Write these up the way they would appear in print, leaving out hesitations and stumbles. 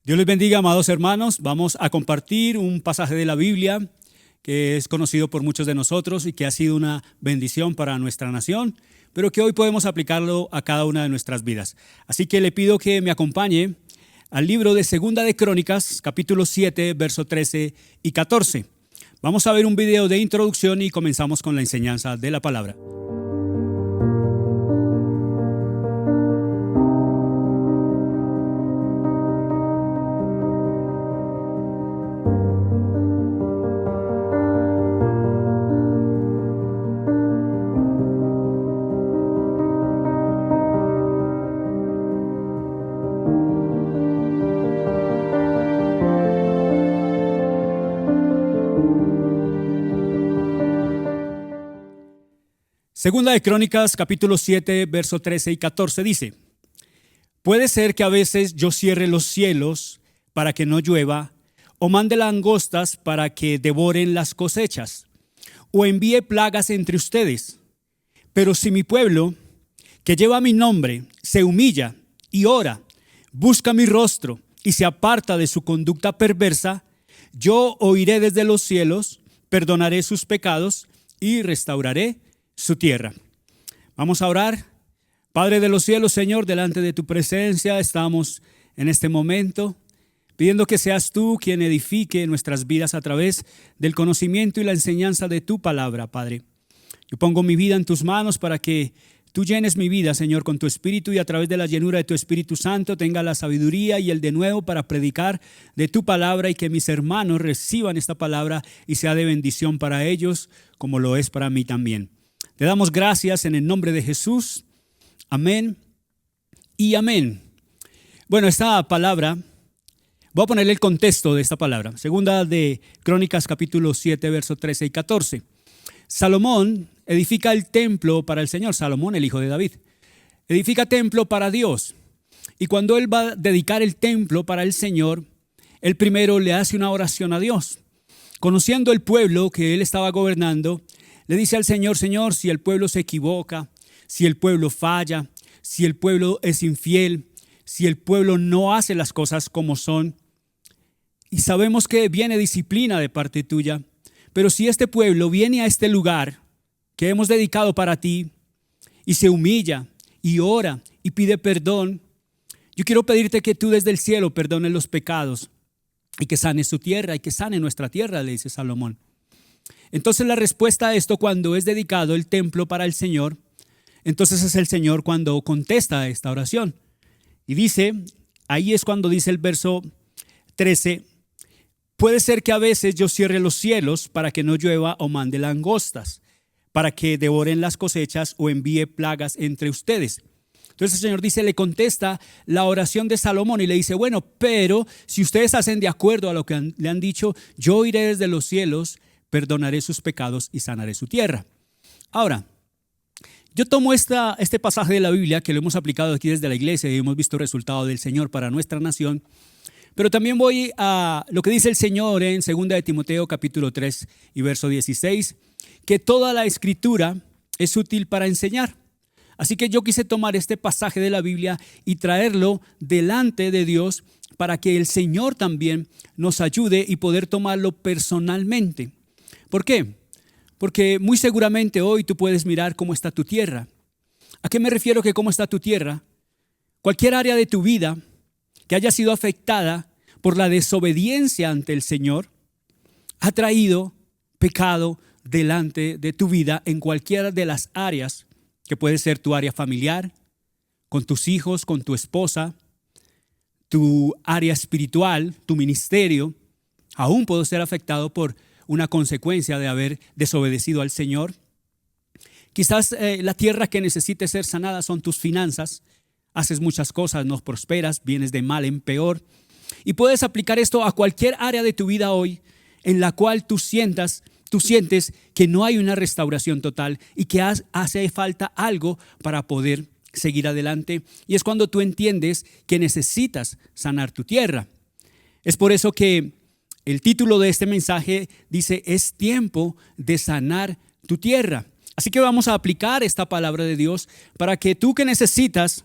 Dios les bendiga, amados hermanos. Vamos a compartir un pasaje de la Biblia que es conocido por muchos de nosotros y que ha sido una bendición para nuestra nación, pero que hoy podemos aplicarlo a cada una de nuestras vidas. Así que le pido que me acompañe al libro de Segunda de Crónicas, capítulo 7, verso 13 y 14. Vamos a ver un video de introducción y comenzamos con la enseñanza de la palabra. Segunda de Crónicas, capítulo 7, verso 13 y 14 dice: Puede ser que a veces yo cierre los cielos para que no llueva, o mande langostas para que devoren las cosechas, o envíe plagas entre ustedes. Pero si mi pueblo, que lleva mi nombre, se humilla y ora, busca mi rostro y se aparta de su conducta perversa, yo oiré desde los cielos, perdonaré sus pecados y restauraré su tierra. Vamos a orar. Padre de los cielos, Señor, delante de tu presencia estamos en este momento pidiendo que seas tú quien edifique nuestras vidas a través del conocimiento y la enseñanza de tu palabra, Padre. Yo pongo mi vida en tus manos para que tú llenes mi vida, Señor, con tu Espíritu, y a través de la llenura de tu Espíritu Santo tenga la sabiduría y el denuedo para predicar de tu palabra, y que mis hermanos reciban esta palabra y sea de bendición para ellos como lo es para mí también. Te damos gracias en el nombre de Jesús. Amén y amén. Bueno, esta palabra, voy a ponerle el contexto de esta palabra. Segunda de Crónicas, capítulo 7, versos 13 y 14. Salomón edifica el templo para el Señor. Salomón, el hijo de David, edifica templo para Dios. Y cuando él va a dedicar el templo para el Señor, él primero le hace una oración a Dios. Conociendo el pueblo que él estaba gobernando, le dice al Señor: Señor, si el pueblo se equivoca, si el pueblo falla, si el pueblo es infiel, si el pueblo no hace las cosas como son, y sabemos que viene disciplina de parte tuya, pero si este pueblo viene a este lugar que hemos dedicado para ti y se humilla y ora y pide perdón, yo quiero pedirte que tú desde el cielo perdones los pecados y que sanes su tierra y que sane nuestra tierra, le dice Salomón. Entonces la respuesta a esto, cuando es dedicado el templo para el Señor, entonces es el Señor cuando contesta a esta oración. Y dice, ahí es cuando dice el verso 13: puede ser que a veces yo cierre los cielos para que no llueva, o mande langostas para que devoren las cosechas, o envíe plagas entre ustedes. Entonces el Señor dice, le contesta la oración de Salomón y le dice: bueno, pero si ustedes hacen de acuerdo a lo que le han dicho, yo iré desde los cielos, perdonaré sus pecados y sanaré su tierra. Ahora, yo tomo este pasaje de la Biblia, que lo hemos aplicado aquí desde la iglesia y hemos visto resultado del Señor para nuestra nación, pero también voy a lo que dice el Señor en 2 de Timoteo capítulo 3 y verso 16, que toda la escritura es útil para enseñar. Así que yo quise tomar este pasaje de la Biblia y traerlo delante de Dios para que el Señor también nos ayude y poder tomarlo personalmente. ¿Por qué? Porque muy seguramente hoy tú puedes mirar cómo está tu tierra. ¿A qué me refiero que cómo está tu tierra? Cualquier área de tu vida que haya sido afectada por la desobediencia ante el Señor ha traído pecado delante de tu vida en cualquiera de las áreas, que puede ser tu área familiar, con tus hijos, con tu esposa, tu área espiritual, tu ministerio. Aún puedo ser afectado por una consecuencia de haber desobedecido al Señor. Quizás la tierra que necesite ser sanada son tus finanzas. Haces muchas cosas, no prosperas, vienes de mal en peor. Y puedes aplicar esto a cualquier área de tu vida hoy en la cual tú sientes que no hay una restauración total y que hace falta algo para poder seguir adelante. Y es cuando tú entiendes que necesitas sanar tu tierra. Es por eso que el título de este mensaje dice: es tiempo de sanar tu tierra. Así que vamos a aplicar esta palabra de Dios para que tú, que necesitas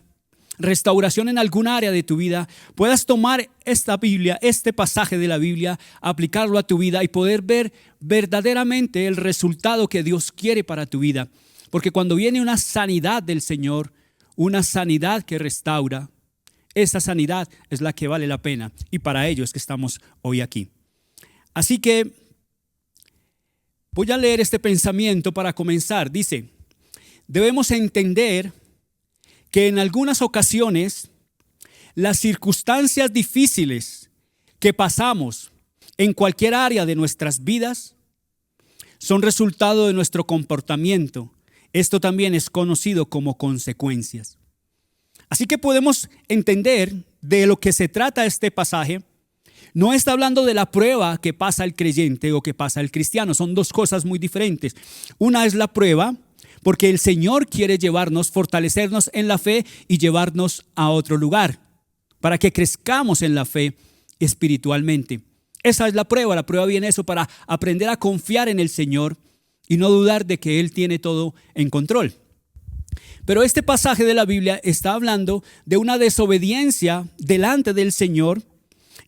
restauración en alguna área de tu vida, puedas tomar esta Biblia, este pasaje de la Biblia, aplicarlo a tu vida y poder ver verdaderamente el resultado que Dios quiere para tu vida. Porque cuando viene una sanidad del Señor, una sanidad que restaura, esa sanidad es la que vale la pena, y para ello es que estamos hoy aquí. Así que voy a leer este pensamiento para comenzar. Dice: debemos entender que en algunas ocasiones las circunstancias difíciles que pasamos en cualquier área de nuestras vidas son resultado de nuestro comportamiento. Esto también es conocido como consecuencias. Así que podemos entender de lo que se trata este pasaje. No está hablando de la prueba que pasa el creyente o que pasa el cristiano. Son dos cosas muy diferentes. Una es la prueba, porque el Señor quiere llevarnos, fortalecernos en la fe y llevarnos a otro lugar, para que crezcamos en la fe espiritualmente. Esa es la prueba. La prueba viene eso para aprender a confiar en el Señor y no dudar de que Él tiene todo en control. Pero este pasaje de la Biblia está hablando de una desobediencia delante del Señor,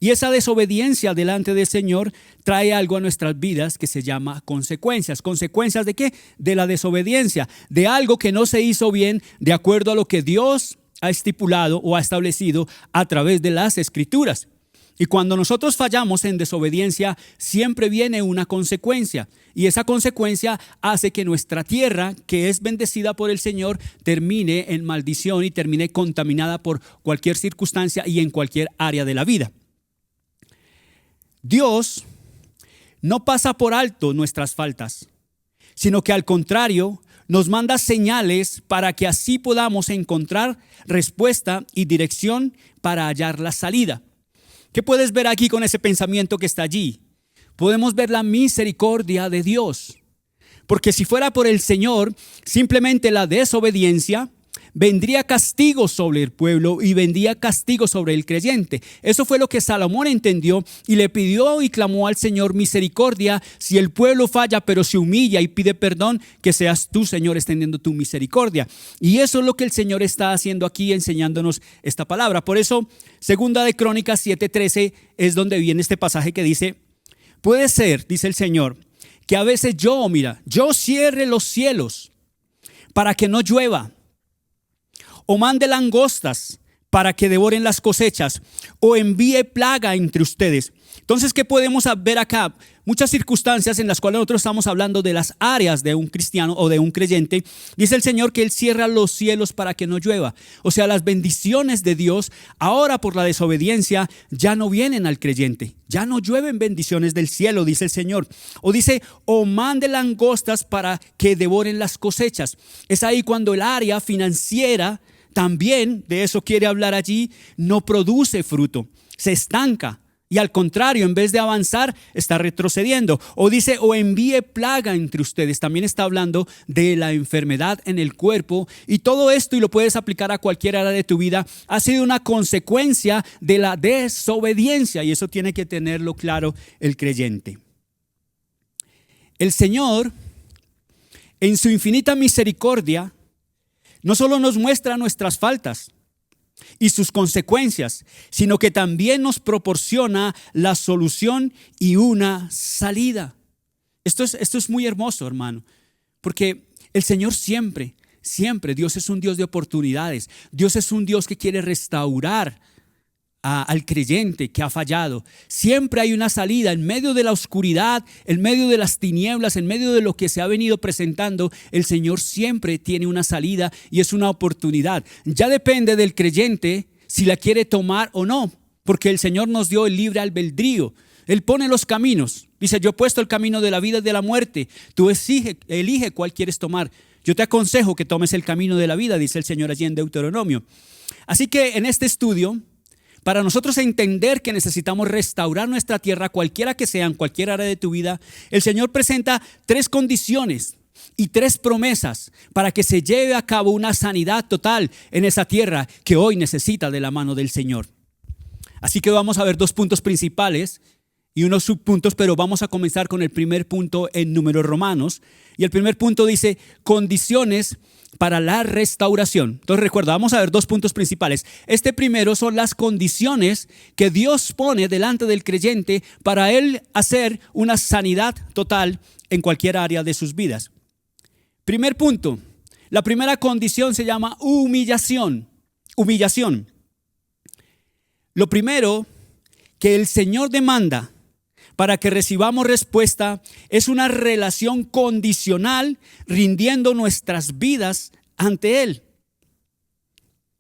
y esa desobediencia delante del Señor trae algo a nuestras vidas que se llama consecuencias. ¿Consecuencias de qué? De la desobediencia, de algo que no se hizo bien de acuerdo a lo que Dios ha estipulado o ha establecido a través de las Escrituras. Y cuando nosotros fallamos en desobediencia, siempre viene una consecuencia. Y esa consecuencia hace que nuestra tierra, que es bendecida por el Señor, termine en maldición y termine contaminada por cualquier circunstancia y en cualquier área de la vida. Dios no pasa por alto nuestras faltas, sino que al contrario, nos manda señales para que así podamos encontrar respuesta y dirección para hallar la salida. ¿Qué puedes ver aquí con ese pensamiento que está allí? Podemos ver la misericordia de Dios. Porque si fuera por el Señor, simplemente la desobediencia, vendría castigo sobre el pueblo y vendría castigo sobre el creyente. Eso fue lo que Salomón entendió y le pidió y clamó al Señor misericordia. Si el pueblo falla pero se humilla y pide perdón, que seas tú, Señor, extendiendo tu misericordia. Y eso es lo que el Señor está haciendo aquí, enseñándonos esta palabra. Por eso, Segunda de Crónicas 7:13 es donde viene este pasaje que dice: puede ser, dice el Señor, que a veces yo cierre los cielos para que no llueva, o mande langostas para que devoren las cosechas, o envíe plaga entre ustedes. Entonces, ¿qué podemos ver acá? Muchas circunstancias en las cuales nosotros estamos hablando de las áreas de un cristiano o de un creyente. Dice el Señor que Él cierra los cielos para que no llueva. O sea, las bendiciones de Dios ahora por la desobediencia ya no vienen al creyente. Ya no llueven bendiciones del cielo, dice el Señor. O dice, o mande langostas para que devoren las cosechas. Es ahí cuando el área financiera también, de eso quiere hablar allí, no produce fruto, se estanca. Y al contrario, en vez de avanzar, está retrocediendo. O dice, o envíe plaga entre ustedes. También está hablando de la enfermedad en el cuerpo. Y todo esto, y lo puedes aplicar a cualquier área de tu vida, ha sido una consecuencia de la desobediencia. Y eso tiene que tenerlo claro el creyente. El Señor, en su infinita misericordia, no solo nos muestra nuestras faltas y sus consecuencias, sino que también nos proporciona la solución y una salida. Esto es muy hermoso, hermano, porque el Señor siempre, Dios es un Dios de oportunidades. Dios es un Dios que quiere restaurar al creyente que ha fallado. Siempre hay una salida en medio de la oscuridad, en medio de las tinieblas, en medio de lo que se ha venido presentando. El Señor siempre tiene una salida y es una oportunidad. Ya depende del creyente si la quiere tomar o no, porque el Señor nos dio el libre albedrío. Él pone los caminos. Dice, yo he puesto el camino de la vida y de la muerte. Tú elige cuál quieres tomar. Yo te aconsejo que tomes el camino de la vida, dice el Señor allí en Deuteronomio. Así que en este estudio, para nosotros entender que necesitamos restaurar nuestra tierra, cualquiera que sea, en cualquier área de tu vida, el Señor presenta 3 condiciones y 3 promesas para que se lleve a cabo una sanidad total en esa tierra que hoy necesita de la mano del Señor. Así que vamos a ver 2 puntos principales y unos subpuntos, pero vamos a comenzar con el primer punto en Números Romanos. Y el primer punto dice condiciones para la restauración. Entonces recuerda, vamos a ver dos puntos principales. Este primero son las condiciones que Dios pone delante del creyente para él hacer una sanidad total en cualquier área de sus vidas. Primer punto, la primera condición se llama humillación. Humillación. Lo primero que el Señor demanda para que recibamos respuesta es una relación condicional, rindiendo nuestras vidas ante Él.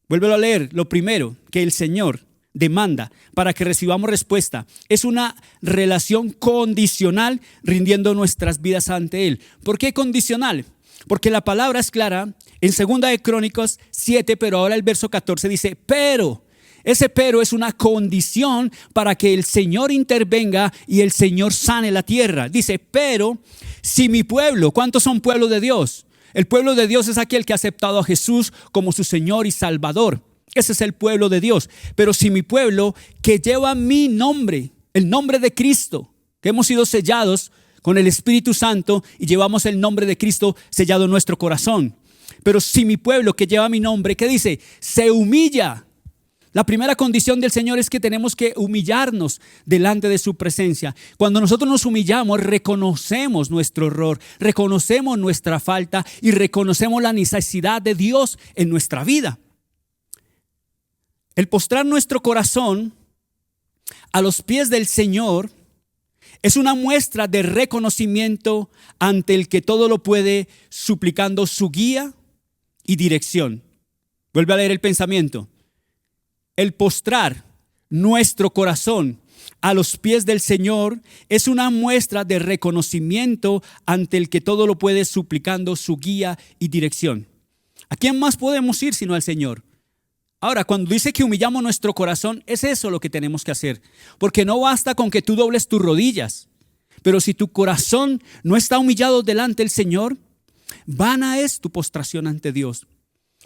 Vuélvelo a leer. Lo primero que el Señor demanda para que recibamos respuesta es una relación condicional, rindiendo nuestras vidas ante Él. ¿Por qué condicional? Porque la palabra es clara en 2 de Crónicas 7, pero ahora el verso 14 dice, pero. Ese pero es una condición para que el Señor intervenga y el Señor sane la tierra. Dice, pero si mi pueblo, ¿cuántos son pueblo de Dios? El pueblo de Dios es aquel que ha aceptado a Jesús como su Señor y Salvador. Ese es el pueblo de Dios. Pero si mi pueblo que lleva mi nombre, el nombre de Cristo, que hemos sido sellados con el Espíritu Santo y llevamos el nombre de Cristo sellado en nuestro corazón. Pero si mi pueblo que lleva mi nombre, ¿qué dice? Se humilla. La primera condición del Señor es que tenemos que humillarnos delante de su presencia. Cuando nosotros nos humillamos, reconocemos nuestro error, reconocemos nuestra falta y reconocemos la necesidad de Dios en nuestra vida. El postrar nuestro corazón a los pies del Señor es una muestra de reconocimiento ante el que todo lo puede, suplicando su guía y dirección. Vuelve a leer el pensamiento. El postrar nuestro corazón a los pies del Señor es una muestra de reconocimiento ante el que todo lo puede, suplicando su guía y dirección. ¿A quién más podemos ir sino al Señor? Ahora, cuando dice que humillamos nuestro corazón, es eso lo que tenemos que hacer. Porque no basta con que tú dobles tus rodillas. Pero si tu corazón no está humillado delante del Señor, vana es tu postración ante Dios.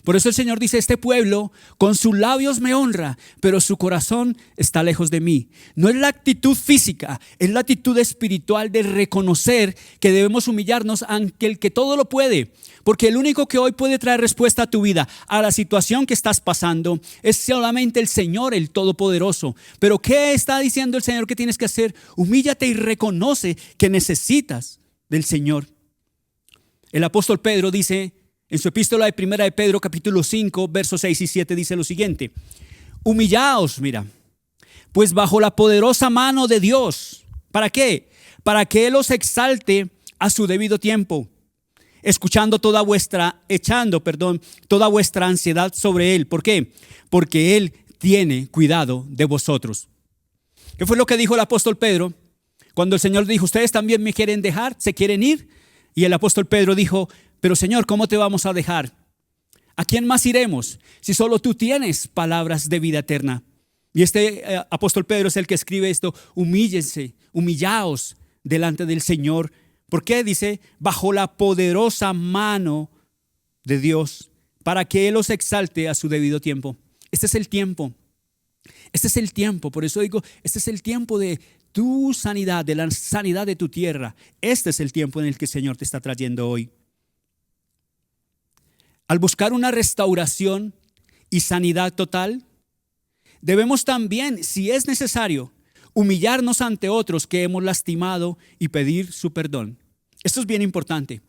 Por eso el Señor dice, este pueblo con sus labios me honra, pero su corazón está lejos de mí. No es la actitud física, es la actitud espiritual de reconocer que debemos humillarnos ante el que todo lo puede. Porque el único que hoy puede traer respuesta a tu vida, a la situación que estás pasando, es solamente el Señor, el Todopoderoso. Pero ¿qué está diciendo el Señor que tienes que hacer? Humíllate y reconoce que necesitas del Señor. El apóstol Pedro dice, en su epístola de 1 de Pedro, capítulo 5, versos 6 y 7, dice lo siguiente. Humillaos, mira, pues bajo la poderosa mano de Dios. ¿Para qué? Para que Él os exalte a su debido tiempo, echando toda vuestra ansiedad sobre Él. ¿Por qué? Porque Él tiene cuidado de vosotros. ¿Qué fue lo que dijo el apóstol Pedro? Cuando el Señor dijo, ¿ustedes también me quieren dejar? ¿Se quieren ir? Y el apóstol Pedro dijo, pero Señor, ¿cómo te vamos a dejar? ¿A quién más iremos si solo tú tienes palabras de vida eterna? Y este apóstol Pedro es el que escribe esto, humíllense, humillaos delante del Señor. ¿Por qué? Dice, bajo la poderosa mano de Dios, para que Él os exalte a su debido tiempo. Este es el tiempo. Este es el tiempo. Por eso digo, este es el tiempo de tu sanidad, de la sanidad de tu tierra. Este es el tiempo en el que el Señor te está trayendo hoy. Al buscar una restauración y sanidad total, debemos también, si es necesario, humillarnos ante otros que hemos lastimado y pedir su perdón. Esto es bien importante,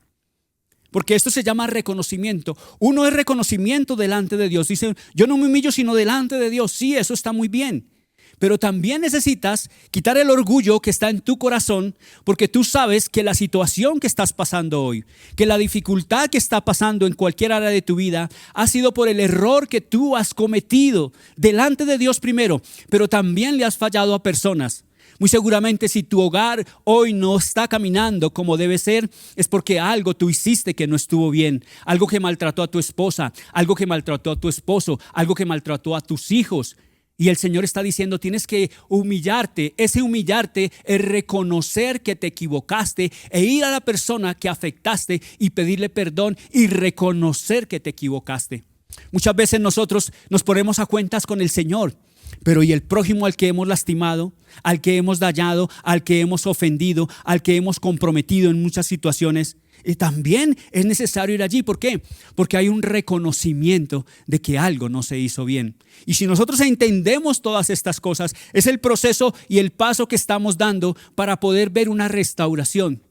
porque esto se llama reconocimiento. Uno es reconocimiento delante de Dios. Dice, yo no me humillo sino delante de Dios. Sí, eso está muy bien. Pero también necesitas quitar el orgullo que está en tu corazón, porque tú sabes que la situación que estás pasando hoy, que la dificultad que está pasando en cualquier área de tu vida, ha sido por el error que tú has cometido delante de Dios primero, pero también le has fallado a personas. Muy seguramente si tu hogar hoy no está caminando como debe ser, es porque algo tú hiciste que no estuvo bien, algo que maltrató a tu esposa, algo que maltrató a tu esposo, algo que maltrató a tus hijos. Y el Señor está diciendo, tienes que humillarte. Ese humillarte es reconocer que te equivocaste e ir a la persona que afectaste y pedirle perdón y reconocer que te equivocaste. Muchas veces nosotros nos ponemos a cuentas con el Señor. Pero ¿y el prójimo al que hemos lastimado, al que hemos dañado, al que hemos ofendido, al que hemos comprometido en muchas situaciones? También es necesario ir allí. ¿Por qué? Porque hay un reconocimiento de que algo no se hizo bien. Y si nosotros entendemos todas estas cosas, es el proceso y el paso que estamos dando para poder ver una restauración.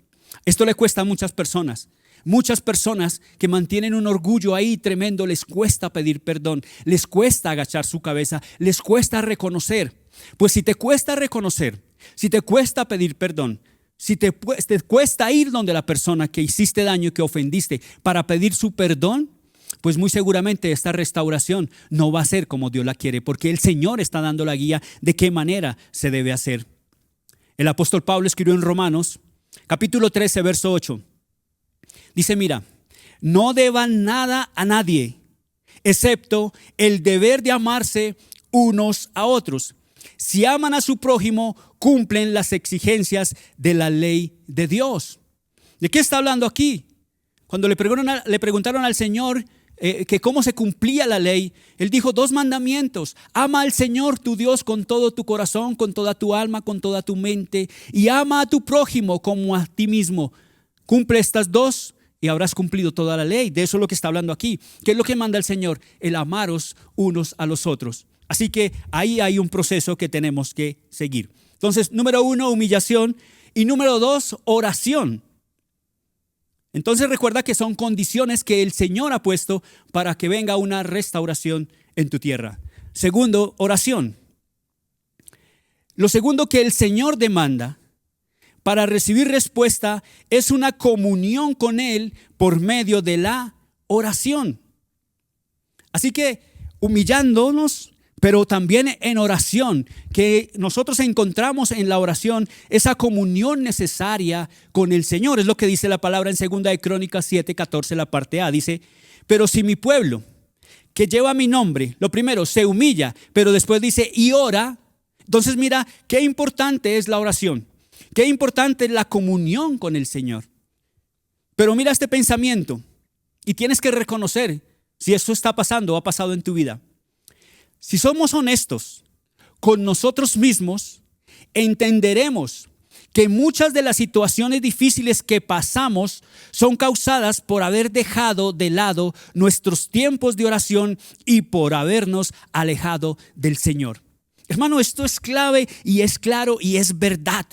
Esto le cuesta a muchas personas. Muchas personas que mantienen un orgullo ahí tremendo, les cuesta pedir perdón, les cuesta agachar su cabeza, les cuesta reconocer. Pues si te cuesta reconocer, si te cuesta pedir perdón, si te cuesta ir donde la persona que hiciste daño y que ofendiste para pedir su perdón, pues muy seguramente esta restauración no va a ser como Dios la quiere, porque el Señor está dando la guía de qué manera se debe hacer. El apóstol Pablo escribió en Romanos, capítulo 13, verso 8. Dice, mira, no deban nada a nadie, excepto el deber de amarse unos a otros. Si aman a su prójimo, cumplen las exigencias de la ley de Dios. ¿De qué está hablando aquí? Cuando le preguntaron al Señor que cómo se cumplía la ley, Él dijo 2 mandamientos. Ama al Señor tu Dios con todo tu corazón, con toda tu alma, con toda tu mente, y ama a tu prójimo como a ti mismo. Cumple estas 2 y habrás cumplido toda la ley. De eso es lo que está hablando aquí. ¿Qué es lo que manda el Señor? El amaros unos a los otros. Así que ahí hay un proceso que tenemos que seguir. Entonces, número 1, humillación. Y número 2, oración. Entonces recuerda que son condiciones que el Señor ha puesto para que venga una restauración en tu tierra. Segundo, oración. Lo segundo que el Señor demanda para recibir respuesta es una comunión con Él por medio de la oración. Así que humillándonos, pero también en oración, que nosotros encontramos en la oración esa comunión necesaria con el Señor. Es lo que dice la palabra en 2 de Crónicas 7:14, la parte A. Dice, pero si mi pueblo, que lleva mi nombre, lo primero, se humilla, pero después dice, y ora. Entonces mira, qué importante es la oración. Qué importante es la comunión con el Señor. Pero mira este pensamiento y tienes que reconocer si esto está pasando o ha pasado en tu vida. Si somos honestos con nosotros mismos, entenderemos que muchas de las situaciones difíciles que pasamos son causadas por haber dejado de lado nuestros tiempos de oración y por habernos alejado del Señor. Hermano, esto es clave y es claro y es verdad.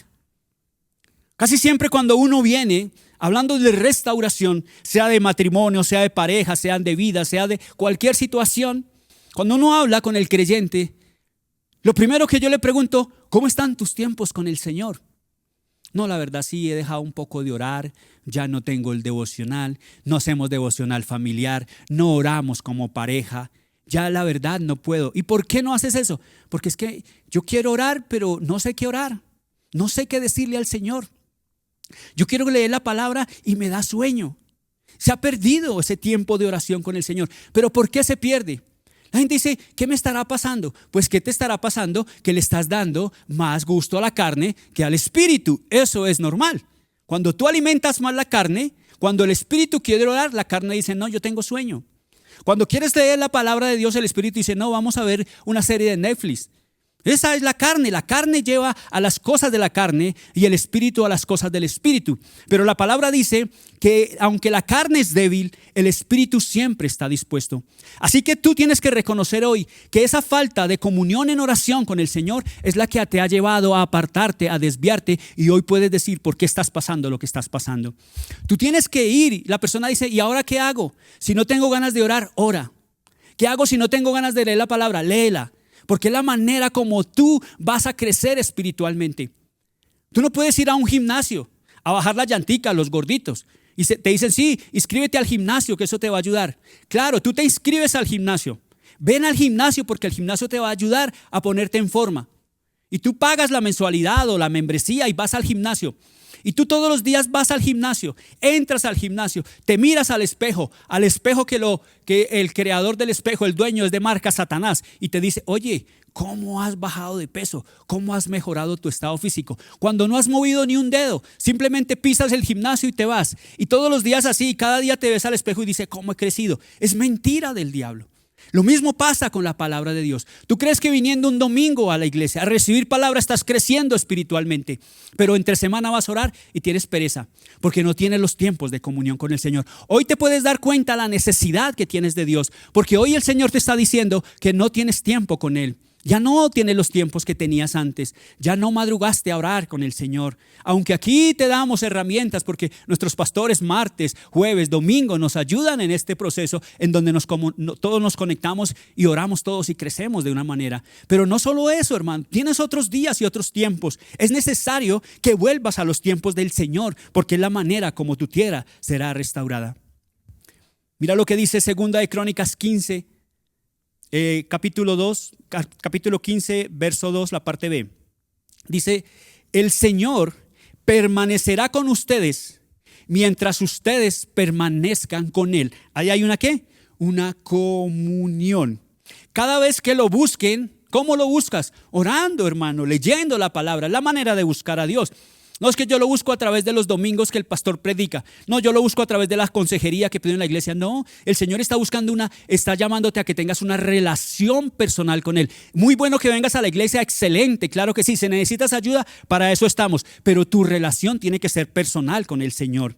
Casi siempre cuando uno viene hablando de restauración, sea de matrimonio, sea de pareja, sea de vida, sea de cualquier situación, cuando uno habla con el creyente, lo primero que yo le pregunto, ¿cómo están tus tiempos con el Señor? No, la verdad sí, he dejado un poco de orar, ya no tengo el devocional, no hacemos devocional familiar, no oramos como pareja, ya la verdad no puedo. ¿Y por qué no haces eso? Porque es que yo quiero orar, pero no sé qué orar, no sé qué decirle al Señor. Yo quiero leer la palabra y me da sueño. Se ha perdido ese tiempo de oración con el Señor. ¿Pero por qué se pierde? La gente dice, ¿qué me estará pasando? Pues ¿qué te estará pasando? Que le estás dando más gusto a la carne que al espíritu. Eso es normal. Cuando tú alimentas más la carne, cuando el espíritu quiere orar, la carne dice, no, yo tengo sueño. Cuando quieres leer la palabra de Dios, el espíritu dice, no, vamos a ver una serie de Netflix. Esa es la carne lleva a las cosas de la carne y el espíritu a las cosas del espíritu. Pero la palabra dice que aunque la carne es débil, el espíritu siempre está dispuesto. Así que tú tienes que reconocer hoy que esa falta de comunión en oración con el Señor es la que te ha llevado a apartarte, a desviarte, y hoy puedes decir por qué estás pasando lo que estás pasando. Tú tienes que ir. La persona dice, ¿y ahora qué hago? Si no tengo ganas de orar, ora. ¿Qué hago si no tengo ganas de leer la palabra? Léela. Porque es la manera como tú vas a crecer espiritualmente. Tú no puedes ir a un gimnasio a bajar la llantica a los gorditos y te dicen, sí, inscríbete al gimnasio, que eso te va a ayudar. Claro, tú te inscribes al gimnasio. Ven al gimnasio porque el gimnasio te va a ayudar a ponerte en forma. Y tú pagas la mensualidad o la membresía y vas al gimnasio. Y tú todos los días vas al gimnasio, entras al gimnasio, te miras al espejo que el creador del espejo, el dueño es de marca Satanás, y te dice, oye, ¿cómo has bajado de peso? ¿Cómo has mejorado tu estado físico? Cuando no has movido ni un dedo, simplemente pisas el gimnasio y te vas. Y todos los días así, cada día te ves al espejo y dices, ¿cómo he crecido? Es mentira del diablo. Lo mismo pasa con la palabra de Dios. Tú crees que viniendo un domingo a la iglesia a recibir palabra estás creciendo espiritualmente, pero entre semana vas a orar y tienes pereza porque no tienes los tiempos de comunión con el Señor. Hoy te puedes dar cuenta de la necesidad que tienes de Dios, porque hoy el Señor te está diciendo que no tienes tiempo con Él. Ya no tienes los tiempos que tenías antes. Ya no madrugaste a orar con el Señor. Aunque aquí te damos herramientas porque nuestros pastores martes, jueves, domingo nos ayudan en este proceso en donde todos nos conectamos y oramos todos y crecemos de una manera. Pero no solo eso, hermano. Tienes otros días y otros tiempos. Es necesario que vuelvas a los tiempos del Señor porque es la manera como tu tierra será restaurada. Mira lo que dice 2 de Crónicas 15. Capítulo 15, verso 2, la parte B. Dice, el Señor permanecerá con ustedes mientras ustedes permanezcan con Él. Ahí hay una ¿qué? Una comunión. Cada vez que lo busquen, ¿cómo lo buscas? Orando, hermano, leyendo la palabra. Es la manera de buscar a Dios. No es que yo lo busco a través de los domingos que el pastor predica. No, yo lo busco a través de la consejería que pide en la iglesia. No, el Señor está está llamándote a que tengas una relación personal con Él. Muy bueno que vengas a la iglesia, excelente, claro que sí. Si necesitas ayuda, para eso estamos. Pero tu relación tiene que ser personal con el Señor.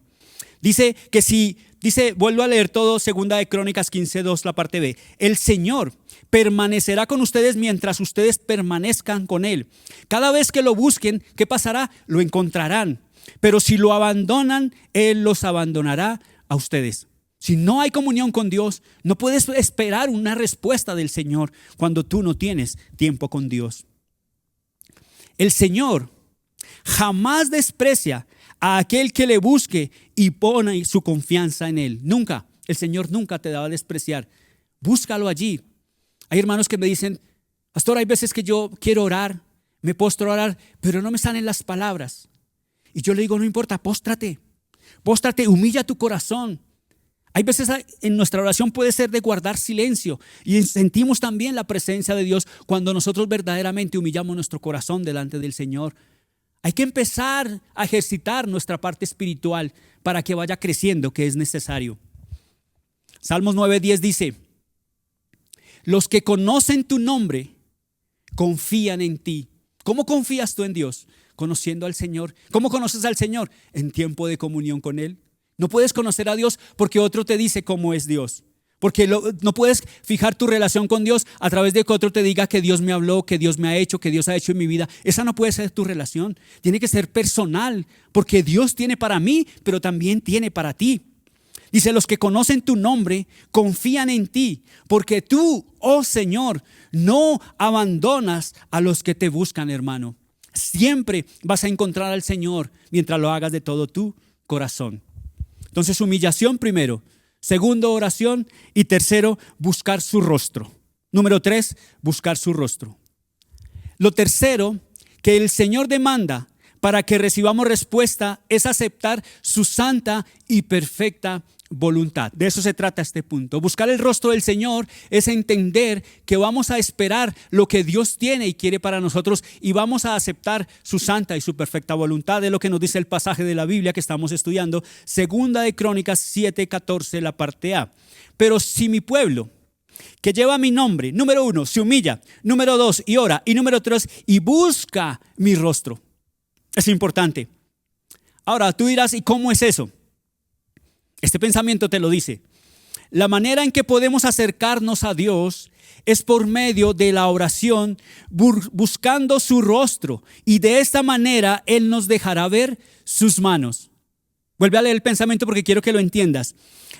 Vuelvo a leer todo, 2 de Crónicas 15:2, la parte B. El Señor permanecerá con ustedes mientras ustedes permanezcan con Él. Cada vez que lo busquen, ¿qué pasará? Lo encontrarán. Pero si lo abandonan, Él los abandonará a ustedes. Si no hay comunión con Dios, no puedes esperar una respuesta del Señor cuando tú no tienes tiempo con Dios. El Señor jamás desprecia a aquel que le busque y pone su confianza en Él. Nunca, el Señor nunca te va a despreciar. Búscalo allí. Hay hermanos que me dicen, pastor, hay veces que yo quiero orar, me postro a orar, pero no me salen las palabras. Y yo le digo, no importa, póstrate, humilla tu corazón. Hay veces en nuestra oración puede ser de guardar silencio y sentimos también la presencia de Dios cuando nosotros verdaderamente humillamos nuestro corazón delante del Señor. Hay que empezar a ejercitar nuestra parte espiritual para que vaya creciendo, que es necesario. Salmos 9:10 dice, los que conocen tu nombre confían en ti. ¿Cómo confías tú en Dios? Conociendo al Señor. ¿Cómo conoces al Señor? En tiempo de comunión con Él. No puedes conocer a Dios porque otro te dice cómo es Dios. Porque no puedes fijar tu relación con Dios a través de que otro te diga que Dios me habló, que Dios me ha hecho, que Dios ha hecho en mi vida. Esa no puede ser tu relación. Tiene que ser personal, porque Dios tiene para mí, pero también tiene para ti. Dice, los que conocen tu nombre confían en ti, porque tú, oh Señor, no abandonas a los que te buscan, hermano. Siempre vas a encontrar al Señor mientras lo hagas de todo tu corazón. Entonces, humillación primero. Segundo, oración. Y tercero, buscar su rostro. Número 3, buscar su rostro. Lo tercero que el Señor demanda para que recibamos respuesta es aceptar su santa y perfecta voluntad. De eso se trata este punto. Buscar el rostro del Señor es entender que vamos a esperar lo que Dios tiene y quiere para nosotros y vamos a aceptar su santa y su perfecta voluntad. Es lo que nos dice el pasaje de la Biblia que estamos estudiando, 2 de Crónicas 7:14, la parte A. Pero si mi pueblo, que lleva mi nombre, número 1, se humilla, número 2, y ora, y número 3, y busca mi rostro. Es importante. Ahora tú dirás, ¿y cómo es eso? Este pensamiento te lo dice. La manera en que podemos acercarnos a Dios es por medio de la oración, buscando su rostro. Y de esta manera Él nos dejará ver sus manos. Vuelve a leer el pensamiento porque quiero que lo entiendas.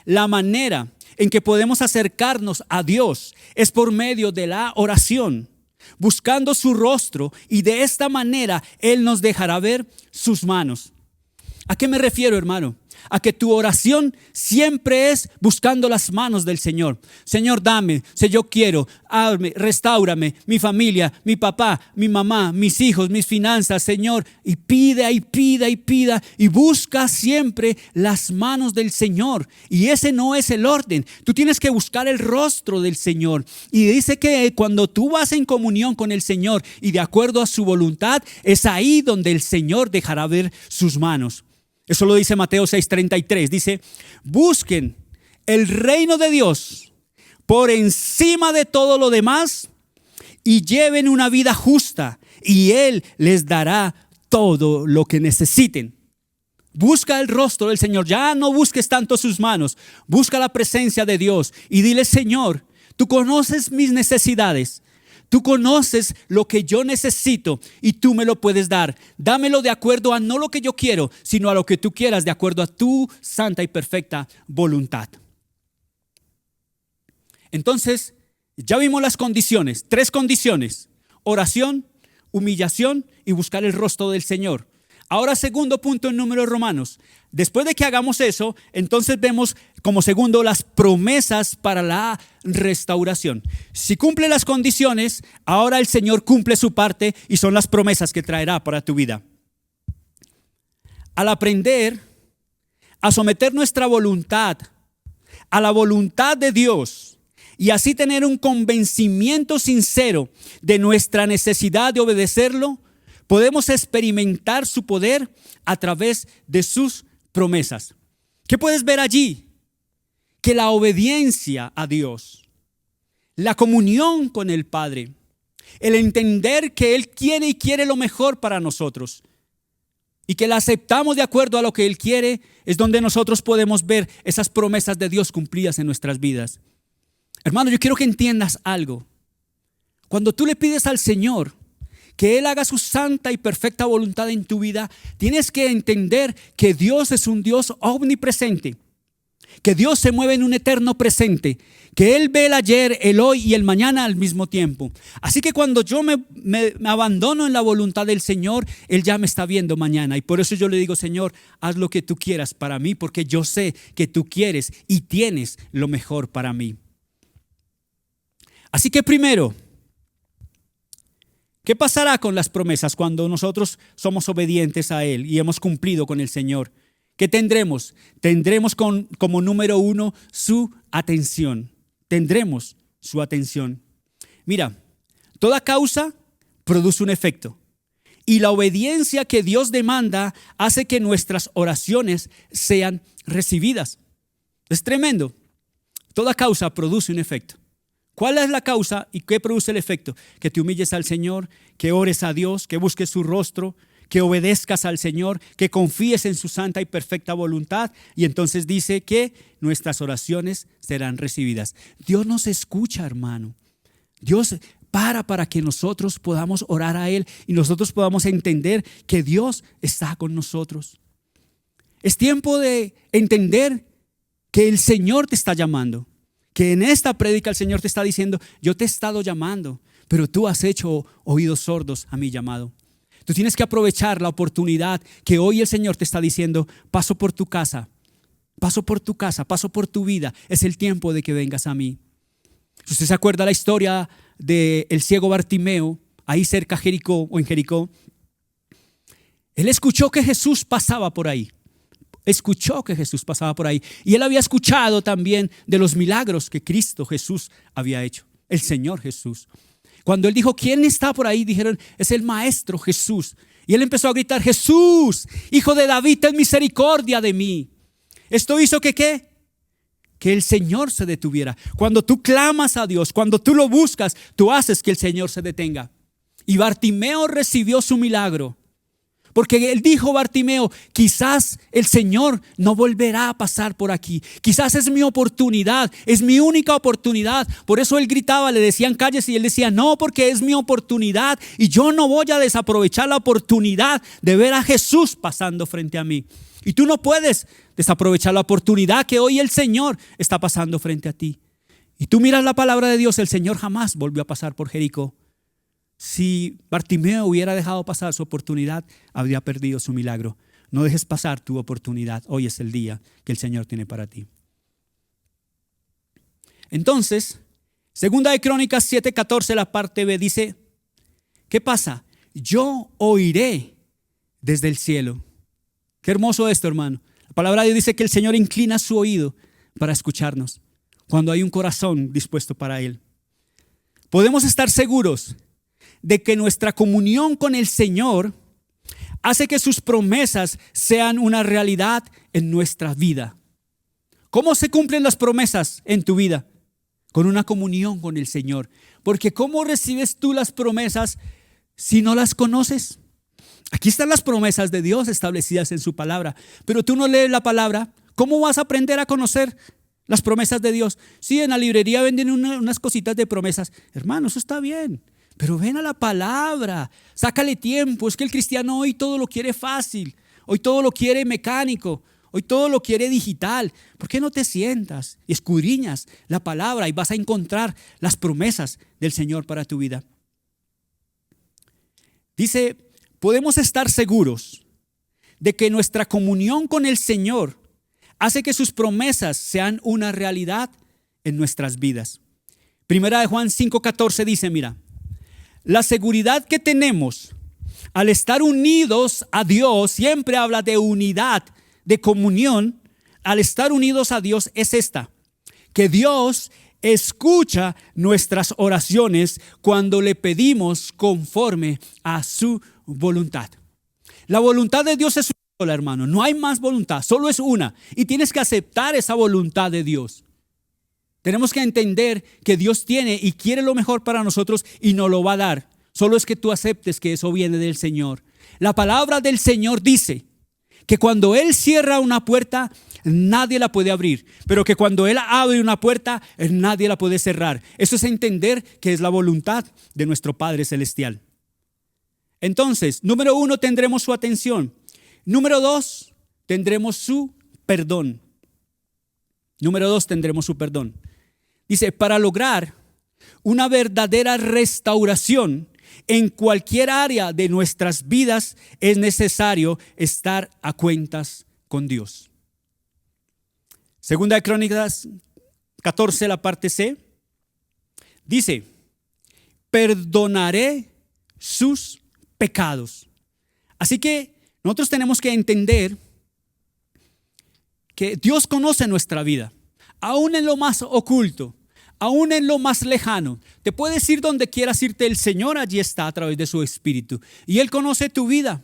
La manera en que podemos acercarnos a Dios es por medio de la oración, buscando su rostro. Y de esta manera Él nos dejará ver sus manos. ¿A qué me refiero, hermano? A que tu oración siempre es buscando las manos del Señor. Señor, dame, si yo quiero, hazme, restáurame, mi familia, mi papá, mi mamá, mis hijos, mis finanzas, Señor. Y pida y pida y pida y busca siempre las manos del Señor. Y ese no es el orden. Tú tienes que buscar el rostro del Señor. Y dice que cuando tú vas en comunión con el Señor y de acuerdo a su voluntad, es ahí donde el Señor dejará ver sus manos. Eso lo dice Mateo 6:33. Dice, busquen el reino de Dios por encima de todo lo demás y lleven una vida justa y Él les dará todo lo que necesiten. Busca el rostro del Señor. Ya no busques tanto sus manos. Busca la presencia de Dios y dile: Señor, tú conoces mis necesidades. Tú conoces lo que yo necesito y tú me lo puedes dar. Dámelo de acuerdo a no lo que yo quiero, sino a lo que tú quieras, de acuerdo a tu santa y perfecta voluntad. Entonces, ya vimos las condiciones, 3 condiciones: oración, humillación y buscar el rostro del Señor. Ahora, segundo punto en Números Romanos. Después de que hagamos eso, entonces vemos como segundo las promesas para la restauración. Si cumple las condiciones, ahora el Señor cumple su parte y son las promesas que traerá para tu vida. Al aprender a someter nuestra voluntad a la voluntad de Dios y así tener un convencimiento sincero de nuestra necesidad de obedecerlo, podemos experimentar su poder a través de sus promesas. ¿Qué puedes ver allí? Que la obediencia a Dios, la comunión con el Padre, el entender que Él quiere y quiere lo mejor para nosotros y que la aceptamos de acuerdo a lo que Él quiere, es donde nosotros podemos ver esas promesas de Dios cumplidas en nuestras vidas. Hermano, yo quiero que entiendas algo. Cuando tú le pides al Señor que Él haga su santa y perfecta voluntad en tu vida, tienes que entender que Dios es un Dios omnipresente, que Dios se mueve en un eterno presente, que Él ve el ayer, el hoy y el mañana al mismo tiempo. Así que cuando yo me abandono en la voluntad del Señor, Él ya me está viendo mañana. Y por eso yo le digo: Señor, haz lo que tú quieras para mí, porque yo sé que tú quieres y tienes lo mejor para mí. Así que primero, ¿qué pasará con las promesas cuando nosotros somos obedientes a Él y hemos cumplido con el Señor? ¿Qué tendremos? Tendremos como número 1 su atención. Tendremos su atención. Mira, toda causa produce un efecto. Y la obediencia que Dios demanda hace que nuestras oraciones sean recibidas. Es tremendo. Toda causa produce un efecto. ¿Cuál es la causa y qué produce el efecto? Que te humilles al Señor, que ores a Dios, que busques su rostro, que obedezcas al Señor, que confíes en su santa y perfecta voluntad. Y entonces dice que nuestras oraciones serán recibidas. Dios nos escucha, hermano. Dios para que nosotros podamos orar a Él y nosotros podamos entender que Dios está con nosotros. Es tiempo de entender que el Señor te está llamando. Que en esta prédica el Señor te está diciendo: yo te he estado llamando, pero tú has hecho oídos sordos a mi llamado. Tú tienes que aprovechar la oportunidad que hoy el Señor te está diciendo: paso por tu casa, paso por tu casa, paso por tu vida. Es el tiempo de que vengas a mí. Si usted se acuerda la historia del ciego Bartimeo, ahí cerca de Jericó o en Jericó, él escuchó que Jesús pasaba por ahí. Escuchó que Jesús pasaba por ahí y él había escuchado también de los milagros que Cristo Jesús había hecho, el Señor Jesús. Cuando él dijo: ¿quién está por ahí?, dijeron: es el Maestro Jesús. Y él empezó a gritar: Jesús, Hijo de David, ten misericordia de mí. Esto hizo que ¿qué? Que el Señor se detuviera. Cuando tú clamas a Dios, cuando tú lo buscas, tú haces que el Señor se detenga. Y Bartimeo recibió su milagro. Porque él dijo, Bartimeo: quizás el Señor no volverá a pasar por aquí. Quizás es mi oportunidad, es mi única oportunidad. Por eso él gritaba, le decían: cállese, y él decía: no, porque es mi oportunidad y yo no voy a desaprovechar la oportunidad de ver a Jesús pasando frente a mí. Y tú no puedes desaprovechar la oportunidad que hoy el Señor está pasando frente a ti. Y tú miras la palabra de Dios, el Señor jamás volvió a pasar por Jericó. Si Bartimeo hubiera dejado pasar su oportunidad, habría perdido su milagro. No dejes pasar tu oportunidad. Hoy es el día que el Señor tiene para ti. Entonces, Segunda de Crónicas 7:14, la parte B dice: ¿qué pasa? Yo oiré desde el cielo. Qué hermoso esto, hermano. La palabra de Dios dice que el Señor inclina su oído para escucharnos cuando hay un corazón dispuesto para Él. Podemos estar seguros de que nuestra comunión con el Señor hace que sus promesas sean una realidad en nuestra vida. ¿Cómo se cumplen las promesas en tu vida? con una comunión con el Señor. Porque ¿cómo recibes tú las promesas si no las conoces? Aquí están las promesas de Dios establecidas en su palabra, pero tú no lees la palabra. ¿Cómo vas a aprender a conocer las promesas de Dios? Sí, en la librería venden unas cositas de promesas. Hermano, eso está bien, pero ven a la palabra, sácale tiempo. Es que el cristiano hoy todo lo quiere fácil, hoy todo lo quiere mecánico, hoy todo lo quiere digital. ¿Por qué no te sientas y escudriñas la palabra y vas a encontrar las promesas del Señor para tu vida? Dice, podemos estar seguros de que nuestra comunión con el Señor hace que sus promesas sean una realidad en nuestras vidas. Primera de Juan 5:14 dice, mira, la seguridad que tenemos al estar unidos a Dios, siempre habla de unidad, de comunión, al estar unidos a Dios es esta, que Dios escucha nuestras oraciones cuando le pedimos conforme a su voluntad. La voluntad de Dios es una sola, hermano, no hay más voluntad, solo es una, y tienes que aceptar esa voluntad de Dios. Tenemos que entender que Dios tiene y quiere lo mejor para nosotros y nos lo va a dar. Solo es que tú aceptes que eso viene del Señor. La palabra del Señor dice que cuando Él cierra una puerta, nadie la puede abrir, pero que cuando Él abre una puerta, nadie la puede cerrar. Eso es entender que es la voluntad de nuestro Padre Celestial. Entonces, número 1, tendremos su atención. Número 2, tendremos su perdón. Número 2, tendremos su perdón. Dice, para lograr una verdadera restauración en cualquier área de nuestras vidas es necesario estar a cuentas con Dios. Segunda de Crónicas 14, la parte C, dice, perdonaré sus pecados. Así que nosotros tenemos que entender que Dios conoce nuestra vida, aún en lo más oculto, aún en lo más lejano. Te puedes ir donde quieras irte, el Señor allí está a través de su Espíritu. Y Él conoce tu vida.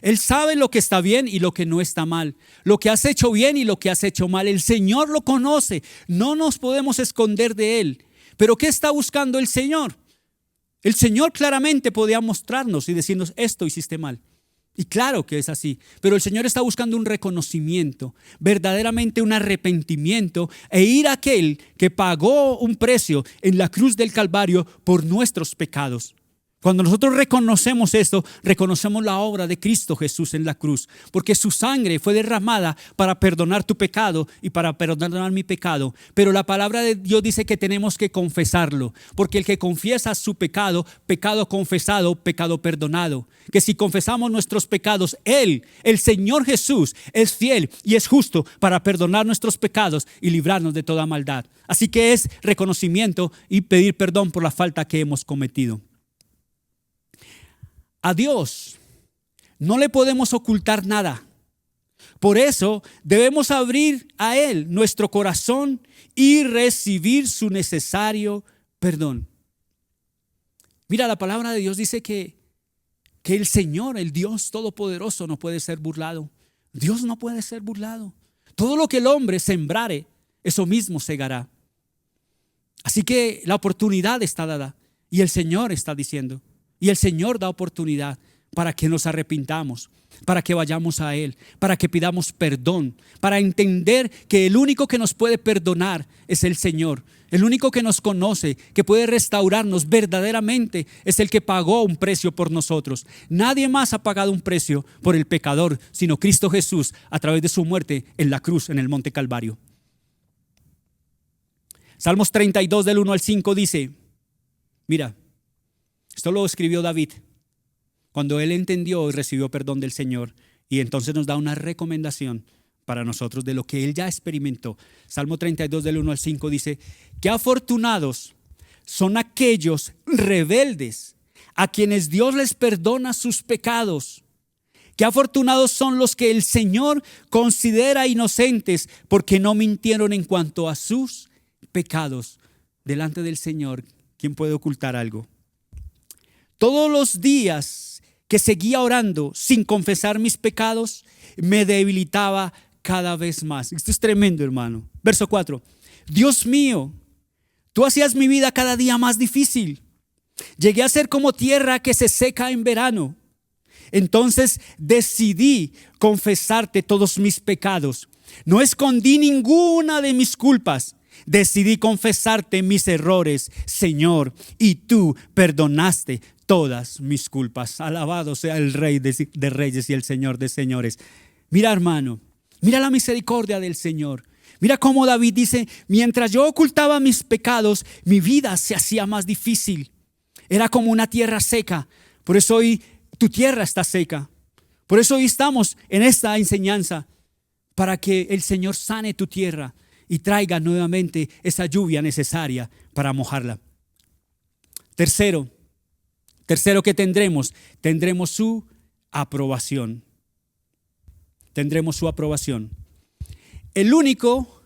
Él sabe lo que está bien y lo que no está mal, lo que has hecho bien y lo que has hecho mal. El Señor lo conoce, no nos podemos esconder de Él. Pero ¿qué está buscando el Señor? El Señor claramente podía mostrarnos y decirnos, esto hiciste mal. Y claro que es así, pero el Señor está buscando un reconocimiento, verdaderamente un arrepentimiento e ir a aquel que pagó un precio en la cruz del Calvario por nuestros pecados. Cuando nosotros reconocemos esto, reconocemos la obra de Cristo Jesús en la cruz, porque su sangre fue derramada para perdonar tu pecado y para perdonar mi pecado. Pero la palabra de Dios dice que tenemos que confesarlo, porque el que confiesa su pecado, pecado confesado, pecado perdonado. Que si confesamos nuestros pecados, Él, el Señor Jesús, es fiel y es justo para perdonar nuestros pecados y librarnos de toda maldad. Así que es reconocimiento y pedir perdón por la falta que hemos cometido. A Dios no le podemos ocultar nada. Por eso debemos abrir a Él nuestro corazón y recibir su necesario perdón. Mira, la palabra de Dios dice que el Señor, el Dios Todopoderoso, no puede ser burlado. Dios no puede ser burlado. Todo lo que el hombre sembrare, eso mismo segará. Así que la oportunidad está dada y el Señor está diciendo. Y el Señor da oportunidad para que nos arrepintamos, para que vayamos a Él, para que pidamos perdón, para entender que el único que nos puede perdonar es el Señor. El único que nos conoce, que puede restaurarnos verdaderamente, es el que pagó un precio por nosotros. Nadie más ha pagado un precio por el pecador, sino Cristo Jesús a través de su muerte en la cruz, en el monte Calvario. Salmos 32 del 1 al 5 dice, mira, esto lo escribió David cuando él entendió y recibió perdón del Señor, y entonces nos da una recomendación para nosotros de lo que él ya experimentó. Salmo 32 del 1 al 5 dice, qué afortunados son aquellos rebeldes a quienes Dios les perdona sus pecados. Qué afortunados son los que el Señor considera inocentes porque no mintieron en cuanto a sus pecados. Delante del Señor, ¿quién puede ocultar algo? Todos los días que seguía orando sin confesar mis pecados, me debilitaba cada vez más. Esto es tremendo, hermano. Verso 4. Dios mío, Tú hacías mi vida cada día más difícil. Llegué a ser como tierra que se seca en verano. Entonces decidí confesarte todos mis pecados. No escondí ninguna de mis culpas. Decidí confesarte mis errores, Señor, y tú perdonaste todas mis culpas. Alabado sea el Rey de Reyes y el Señor de Señores. Mira, hermano, mira la misericordia del Señor. Mira cómo David dice: mientras yo ocultaba mis pecados, mi vida se hacía más difícil. Era como una tierra seca. Por eso hoy tu tierra está seca. Por eso hoy estamos en esta enseñanza, para que el Señor sane tu tierra y traiga nuevamente esa lluvia necesaria para mojarla. Tercero que tendremos su aprobación. Tendremos su aprobación. El único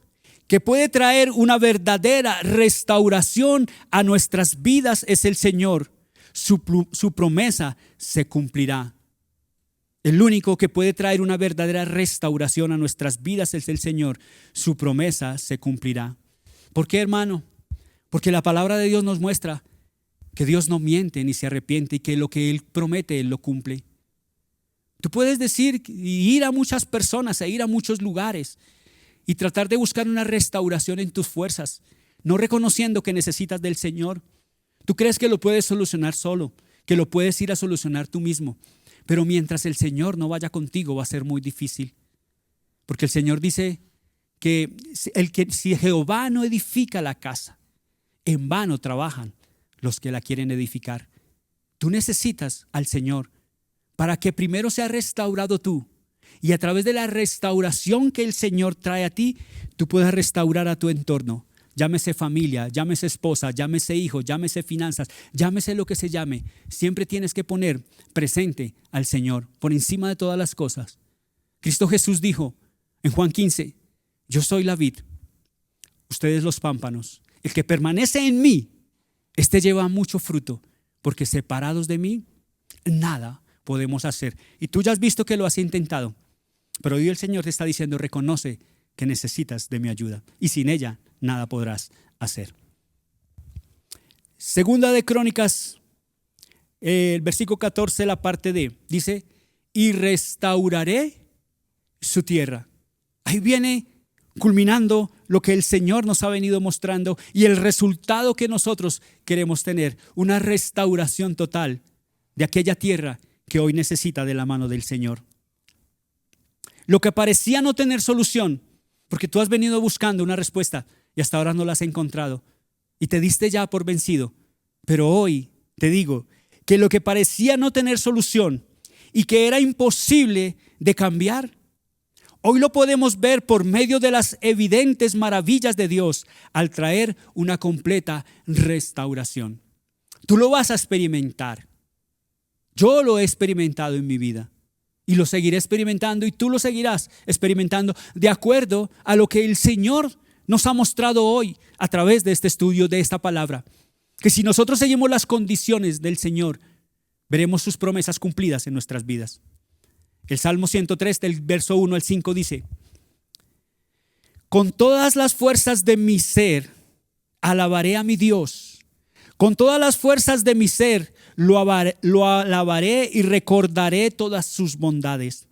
que puede traer una verdadera restauración a nuestras vidas es el Señor. Su promesa se cumplirá. El único que puede traer una verdadera restauración a nuestras vidas es el Señor. Su promesa se cumplirá. ¿Por qué, hermano? Porque la palabra de Dios nos muestra que Dios no miente ni se arrepiente, y que lo que Él promete, Él lo cumple. Tú puedes decir y ir a muchas personas, ir a muchos lugares y tratar de buscar una restauración en tus fuerzas, no reconociendo que necesitas del Señor. Tú crees que lo puedes solucionar solo, que lo puedes ir a solucionar tú mismo. Pero mientras el Señor no vaya contigo, va a ser muy difícil. Porque el Señor dice que si Jehová no edifica la casa, en vano trabajan los que la quieren edificar. Tú necesitas al Señor para que primero sea restaurado tú, y a través de la restauración que el Señor trae a ti, tú puedas restaurar a tu entorno. Llámese familia, llámese esposa, llámese hijo, llámese finanzas, llámese lo que se llame. Siempre tienes que poner presente al Señor por encima de todas las cosas. Cristo Jesús dijo en Juan 15: yo soy la vid, ustedes los pámpanos. El que permanece en mí, este lleva mucho fruto, porque separados de mí, nada podemos hacer. Y tú ya has visto que lo has intentado, pero hoy el Señor te está diciendo: reconoce que necesitas de mi ayuda, y sin ella nada podrás hacer. Segunda de Crónicas, el versículo 14, la parte D, dice: y restauraré su tierra. Ahí viene culminando lo que el Señor nos ha venido mostrando y el resultado que nosotros queremos tener: una restauración total de aquella tierra que hoy necesita de la mano del Señor. Lo que parecía no tener solución, porque tú has venido buscando una respuesta y hasta ahora no la has encontrado y te diste ya por vencido. Pero hoy te digo que lo que parecía no tener solución y que era imposible de cambiar, hoy lo podemos ver por medio de las evidentes maravillas de Dios al traer una completa restauración. Tú lo vas a experimentar. Yo lo he experimentado en mi vida y lo seguiré experimentando, y tú lo seguirás experimentando de acuerdo a lo que el Señor nos ha mostrado hoy a través de este estudio de esta palabra. Que si nosotros seguimos las condiciones del Señor, veremos sus promesas cumplidas en nuestras vidas. El Salmo 103 del verso 1 al 5 dice: con todas las fuerzas de mi ser alabaré a mi Dios. Con todas las fuerzas de mi ser lo alabaré y recordaré todas sus bondades.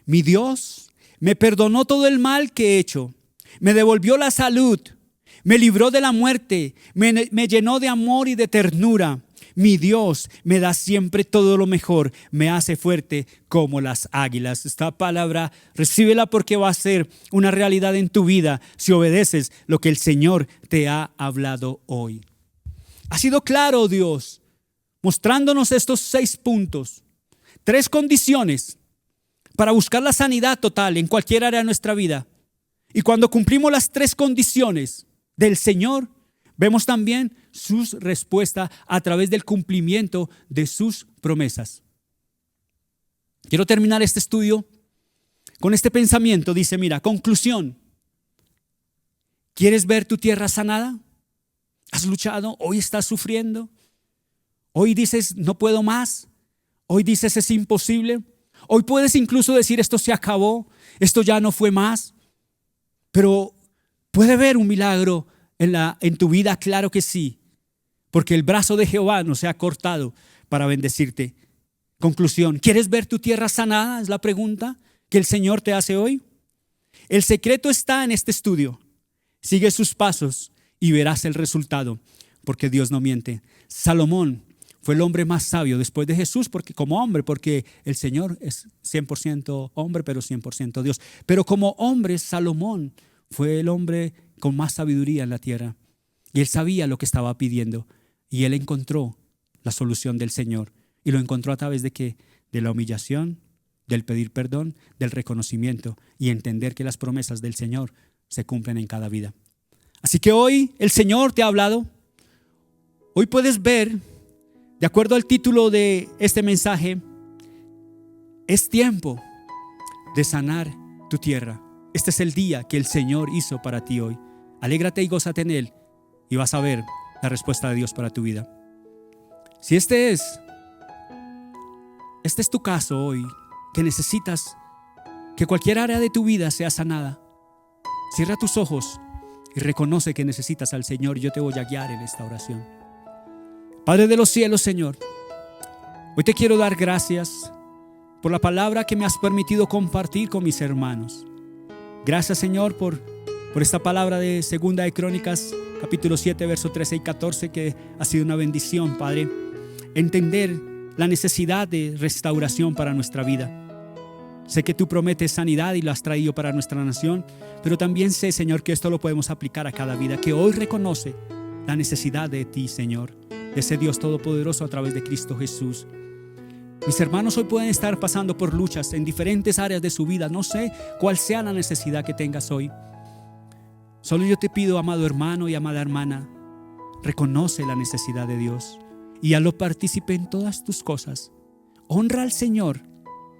Mi Dios me perdonó todo el mal que he hecho. Me devolvió la salud. Me libró de la muerte. Me llenó de amor y de ternura. Mi Dios me da siempre todo lo mejor. Me hace fuerte como las águilas. Esta palabra, recíbela, porque va a ser una realidad en tu vida si obedeces lo que el Señor te ha hablado hoy. Ha sido claro Dios, mostrándonos estos 6 puntos, 3 condiciones para buscar la sanidad total en cualquier área de nuestra vida. Y cuando cumplimos las 3 condiciones del Señor, vemos también sus respuestas a través del cumplimiento de sus promesas. Quiero terminar este estudio con este pensamiento. Dice, mira, conclusión. ¿Quieres ver tu tierra sanada? ¿Has luchado? ¿Hoy estás sufriendo? ¿Hoy dices no puedo más? ¿Hoy dices es imposible? Hoy puedes incluso decir esto se acabó, esto ya no fue más. Pero puede haber un milagro en tu vida? Claro que sí, porque el brazo de Jehová no se ha cortado para bendecirte. Conclusión, ¿quieres ver tu tierra sanada? Es la pregunta que el Señor te hace hoy. El secreto está en este estudio. Sigue sus pasos y verás el resultado, porque Dios no miente. Salomón fue el hombre más sabio después de Jesús, porque como hombre, porque el Señor es 100% hombre, pero 100% Dios. Pero como hombre, Salomón fue el hombre con más sabiduría en la tierra. Y él sabía lo que estaba pidiendo. Y él encontró la solución del Señor. Y lo encontró a través de ¿qué? De la humillación, del pedir perdón, del reconocimiento y entender que las promesas del Señor se cumplen en cada vida. Así que hoy el Señor te ha hablado. Hoy puedes ver, de acuerdo al título de este mensaje, es tiempo de sanar tu tierra. Este es el día que el Señor hizo para ti hoy. Alégrate y gózate en Él y vas a ver la respuesta de Dios para tu vida. Si este es tu caso hoy, que necesitas que cualquier área de tu vida sea sanada, cierra tus ojos y reconoce que necesitas al Señor. Yo te voy a guiar en esta oración. Padre de los cielos, Señor, hoy te quiero dar gracias por la palabra que me has permitido compartir con mis hermanos. Gracias, Señor, por esta palabra de Segunda de Crónicas, capítulo 7, versos 13 y 14, que ha sido una bendición, Padre, entender la necesidad de restauración para nuestra vida. Sé que tú prometes sanidad y lo has traído para nuestra nación, pero también sé, Señor, que esto lo podemos aplicar a cada vida, que hoy reconoce la necesidad de ti, Señor, de ese Dios todopoderoso a través de Cristo Jesús. Mis hermanos hoy pueden estar pasando por luchas en diferentes áreas de su vida. No sé cuál sea la necesidad que tengas hoy. Solo yo te pido, amado hermano y amada hermana, reconoce la necesidad de Dios y hazlo partícipe en todas tus cosas. Honra al Señor.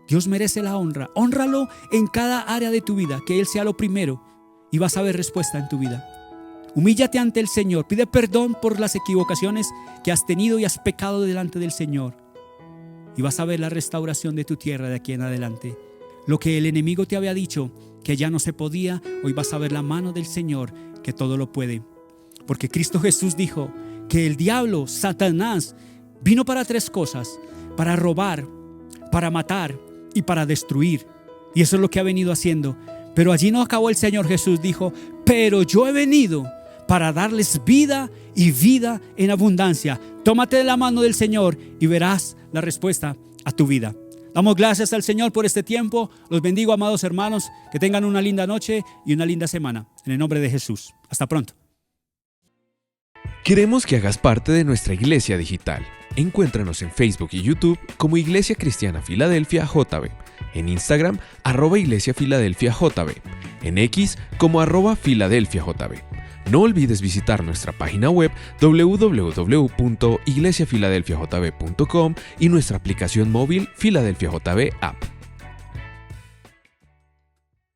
Dios merece la honra. Hónralo en cada área de tu vida, que Él sea lo primero y vas a ver respuesta en tu vida. Humíllate ante el Señor. Pide perdón por las equivocaciones que has tenido y has pecado delante del Señor. Y vas a ver la restauración de tu tierra de aquí en adelante. Lo que el enemigo te había dicho que ya no se podía, hoy vas a ver la mano del Señor que todo lo puede. Porque Cristo Jesús dijo que el diablo, Satanás, vino para 3 cosas: para robar, para matar y para destruir. Y eso es lo que ha venido haciendo. Pero allí no acabó el Señor Jesús. Dijo: pero yo he venido para darles vida y vida en abundancia. Tómate de la mano del Señor y verás la respuesta a tu vida. Damos gracias al Señor por este tiempo. Los bendigo, amados hermanos. Que tengan una linda noche y una linda semana. En el nombre de Jesús. Hasta pronto. Queremos que hagas parte de nuestra iglesia digital. Encuéntranos en Facebook y YouTube como Iglesia Cristiana Filadelfia JB, en Instagram @Iglesia Filadelfia JB, en X como @Filadelfia JB. No olvides visitar nuestra página web www.iglesiafiladelfiajb.com y nuestra aplicación móvil Filadelfia JB App.